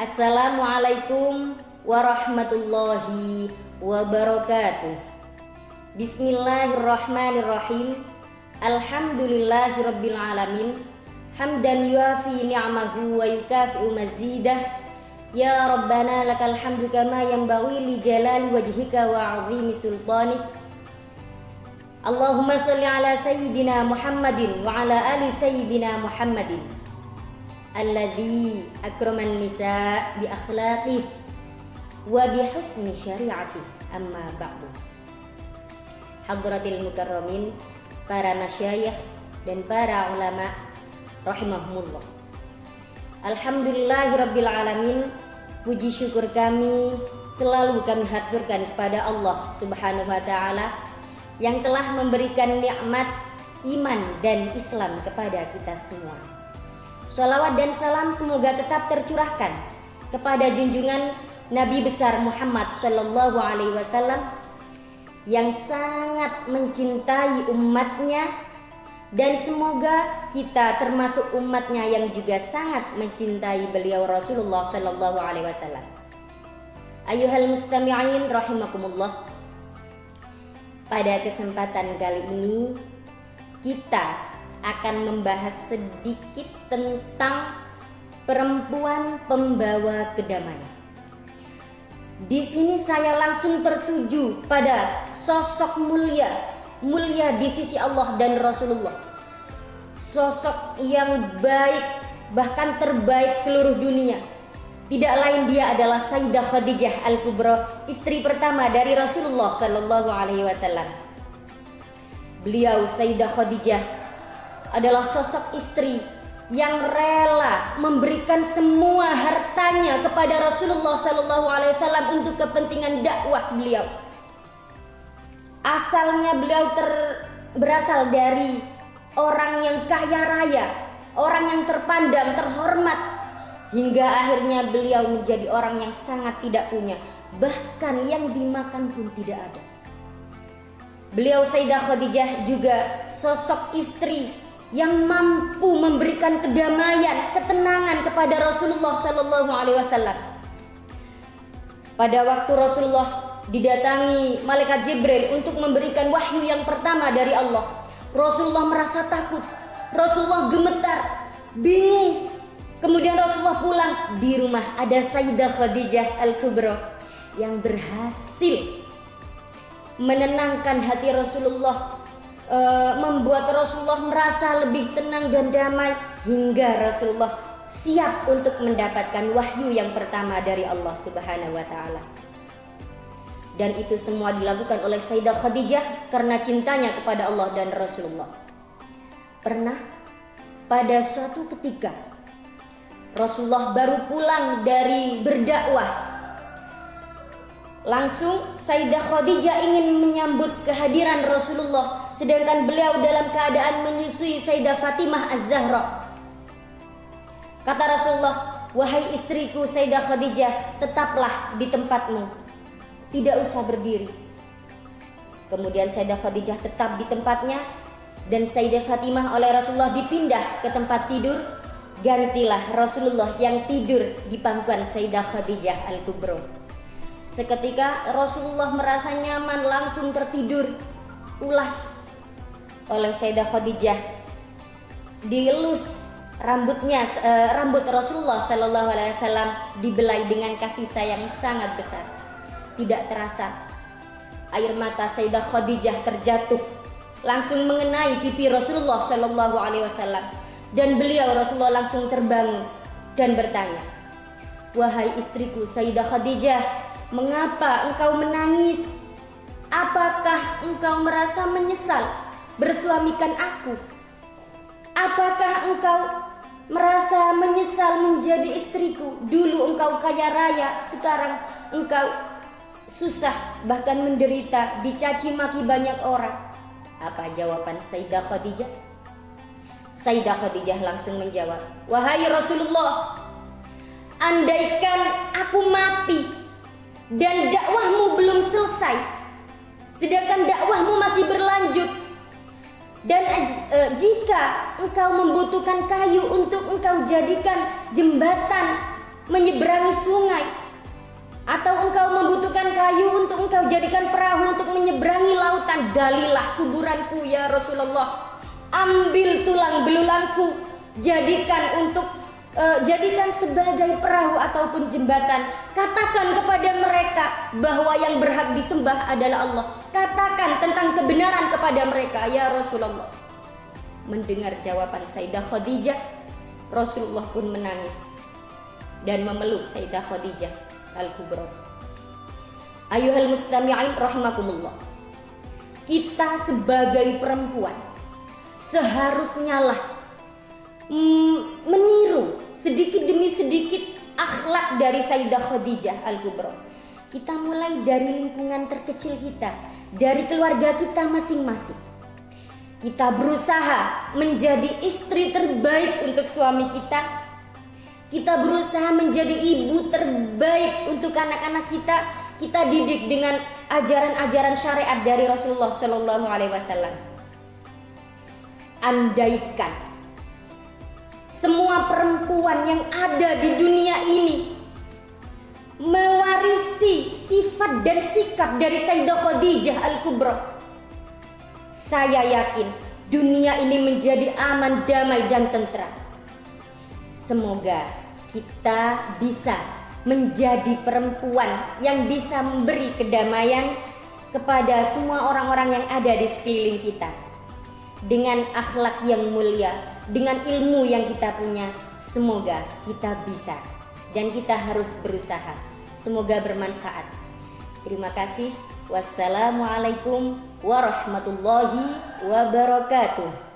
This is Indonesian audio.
Assalamualaikum warahmatullahi wabarakatuh. Bismillahirrahmanirrahim. Alhamdulillahirabbil alamin. Hamdan yuafi ni'amahu wa yukafi'u mazidah. Ya Rabbana lakal hamdu kama yanbaghi li jalali wajhika wa 'azimi sultanik. Allahumma sholli ala sayyidina Muhammadin wa ala ali sayyidina Muhammadin alladzi akraman nisa bi akhlaqih wa bi husni syari'atih. Amma ba'du. Hadratil mukarramin, para masyayikh dan para ulama rahimahumullah. Alhamdulillahirabbil alamin. Puji syukur kami selalu kami haturkan kepada Allah Subhanahu wa taala yang telah memberikan nikmat iman dan Islam kepada kita semua. Shalawat dan salam semoga tetap tercurahkan kepada junjungan Nabi besar Muhammad sallallahu alaihi wasallam yang sangat mencintai umatnya, dan semoga kita termasuk umatnya yang juga sangat mencintai beliau Rasulullah sallallahu alaihi wasallam. Ayyuhal mustami'in rahimakumullah. Pada kesempatan kali ini kita akan membahas sedikit tentang perempuan pembawa kedamaian. Di sini saya langsung tertuju pada sosok mulia di sisi Allah dan Rasulullah. Sosok yang baik, bahkan terbaik seluruh dunia. Tidak lain dia adalah Sayyidah Khadijah Al-Kubra, istri pertama dari Rasulullah sallallahu alaihi wasallam. Beliau Sayyidah Khadijah adalah sosok istri yang rela memberikan semua hartanya kepada Rasulullah sallallahu alaihi wasallam untuk kepentingan dakwah beliau. Asalnya beliau berasal dari orang yang kaya raya, orang yang terpandang, terhormat, hingga akhirnya beliau menjadi orang yang sangat tidak punya, bahkan yang dimakan pun tidak ada. Beliau Sayyidah Khadijah juga sosok istri yang mampu memberikan kedamaian, ketenangan kepada Rasulullah sallallahu alaihi wasallam. Pada waktu Rasulullah didatangi malaikat Jibril untuk memberikan wahyu yang pertama dari Allah, Rasulullah merasa takut, Rasulullah gemetar, bingung. Kemudian Rasulullah pulang, di rumah ada Sayyidah Khadijah Al-Kubra yang berhasil menenangkan hati Rasulullah, membuat Rasulullah merasa lebih tenang dan damai, hingga Rasulullah siap untuk mendapatkan wahyu yang pertama dari Allah Subhanahu wa taala. Dan itu semua dilakukan oleh Sayyidah Khadijah karena cintanya kepada Allah dan Rasulullah. Pernah pada suatu ketika Rasulullah baru pulang dari berdakwah, langsung Sayyidah Khadijah ingin menyambut kehadiran Rasulullah, sedangkan beliau dalam keadaan menyusui Sayyidah Fatimah Az-Zahra. Kata Rasulullah, "Wahai istriku Sayyidah Khadijah, tetaplah di tempatmu, tidak usah berdiri." Kemudian Sayyidah Khadijah tetap di tempatnya, dan Sayyidah Fatimah oleh Rasulullah dipindah ke tempat tidur. Gantilah Rasulullah yang tidur di pangkuan Sayyidah Khadijah Al-Kubra. Seketika Rasulullah merasa nyaman, langsung tertidur pulas oleh Sayyidah Khadijah. Dielus rambutnya, rambut Rasulullah sallallahu alaihi wasallam dibelai dengan kasih sayang sangat besar. Tidak terasa air mata Sayyidah Khadijah terjatuh langsung mengenai pipi Rasulullah sallallahu alaihi wasallam, dan beliau Rasulullah langsung terbangun dan bertanya, "Wahai istriku Sayyidah Khadijah, mengapa engkau menangis? Apakah engkau merasa menyesal bersuamikan aku? Apakah engkau merasa menyesal menjadi istriku? Dulu engkau kaya raya, sekarang engkau susah, bahkan menderita, dicaci maki banyak orang." Apa jawaban Sayyidah Khadijah? Sayyidah Khadijah langsung menjawab, "Wahai Rasulullah, andaikan aku mati dan dakwahmu belum selesai, sedangkan dakwahmu masih berlanjut, dan jika engkau membutuhkan kayu untuk engkau jadikan jembatan menyeberangi sungai, atau engkau membutuhkan kayu untuk engkau jadikan perahu untuk menyeberangi lautan, galilah kuburanku ya Rasulullah. Ambil tulang belulangku, jadikan sebagai perahu ataupun jembatan. Katakan kepada mereka bahwa yang berhak disembah adalah Allah. Katakan tentang kebenaran kepada mereka ya Rasulullah. Mendengar jawaban Sayyidah Khadijah, Rasulullah pun menangis dan memeluk Sayyidah Khadijah Al-Kubra. Ayuhal mustami'in rahimakumullah. Kita sebagai perempuan seharusnya lah meniru sedikit demi sedikit akhlak dari Sayyidah Khadijah Al-Kubra. Kita mulai dari lingkungan terkecil kita, dari keluarga kita masing-masing. Kita berusaha menjadi istri terbaik untuk suami kita. Kita berusaha menjadi ibu terbaik untuk anak-anak kita. Kita didik dengan ajaran-ajaran syariat dari Rasulullah Shallallahu Alaihi Wasallam. Andaikan semua perempuan yang ada di dunia ini mewarisi sifat dan sikap dari Sayyidah Khadijah Al-Kubra, saya yakin dunia ini menjadi aman, damai dan tentram. Semoga kita bisa menjadi perempuan yang bisa memberi kedamaian kepada semua orang-orang yang ada di sekeliling kita. Dengan akhlak yang mulia, dengan ilmu yang kita punya, semoga kita bisa dan kita harus berusaha. Semoga bermanfaat. Terima kasih. Wassalamualaikum warahmatullahi wabarakatuh.